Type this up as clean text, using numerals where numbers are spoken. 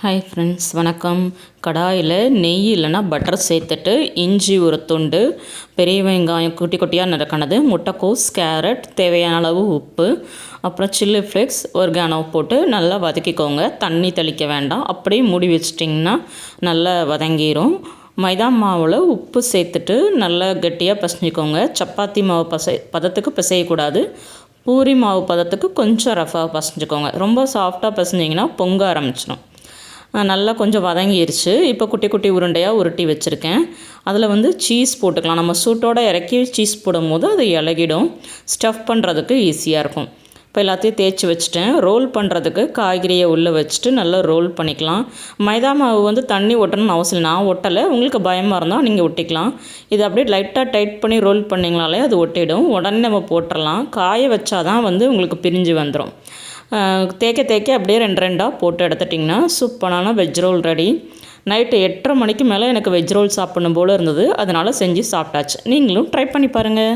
Hi friends, வணக்கம். கடாயில் நெய் இல்லைனா பட்டர் சேர்த்துட்டு இஞ்சி ஒரு துண்டு, பெரிய வெங்காயம் குட்டி குட்டியாக நறுக்கினது, முட்டைக்கோஸ், கேரட், தேவையான அளவு உப்பு, அப்புறம் சில்லி ஃப்ளேக்ஸ், ஒர்கானோ போட்டு நல்லா வதக்கிக்கோங்க. தண்ணி தெளிக்க வேண்டாம். அப்படியே மூடி வச்சிட்டிங்கன்னா நல்லா வதங்கிடும். மைதா மாவில் உப்பு சேர்த்துட்டு நல்லா கெட்டியாக பிசைஞ்சிக்கோங்க. சப்பாத்தி மாவு பதத்துக்கு பிசையக்கூடாது. பூரி மாவு பதத்துக்கு கொஞ்சம் ரஃபாக பிசைஞ்சிக்கோங்க. ரொம்ப சாஃப்டாக பிசைஞ்சிங்கன்னா பொங்க ஆரம்பிச்சிடும். நல்லா கொஞ்சம் வதங்கிருச்சு. இப்போ குட்டி குட்டி உருண்டையாக உருட்டி வச்சுருக்கேன். அதில் சீஸ் போட்டுக்கலாம். நம்ம சூட்டோடு இறக்கி சீஸ் போடும்போது அது இலகிடும். ஸ்டஃப் பண்ணுறதுக்கு ஈஸியாக இருக்கும். இப்போ எல்லாத்தையும் தேய்ச்சி வச்சுட்டேன். ரோல் பண்ணுறதுக்கு காய்கறியை உள்ளே வச்சுட்டு நல்லா ரோல் பண்ணிக்கலாம். மைதா மாவு தண்ணி ஒட்டணும்னு அவசியம் இல்லை. நான் ஒட்டலை. உங்களுக்கு பயமாக இருந்தால் நீங்கள் ஒட்டிக்கலாம். இது அப்படியே லைட்டாக டைட் பண்ணி ரோல் பண்ணிங்கனாலே அது ஒட்டிடும். உடனே நம்ம போட்டுடலாம். காய வச்சாதான் உங்களுக்கு பிரிஞ்சு வந்துடும். தேய்க்க தேய்க்க அப்படியே ரெண்டு ரெண்டாக போட்டு எடுத்துட்டிங்கன்னா சூப்பரான வெஜ் ரோல் ரெடி. நைட்டு 8:30 மணிக்கு மேலே எனக்கு வெஜ் ரோல் சாப்பிடணும் போல் இருந்தது. அதனால் செஞ்சு சாப்பிட்டாச்சு. நீங்களும் ட்ரை பண்ணி பாருங்கள்.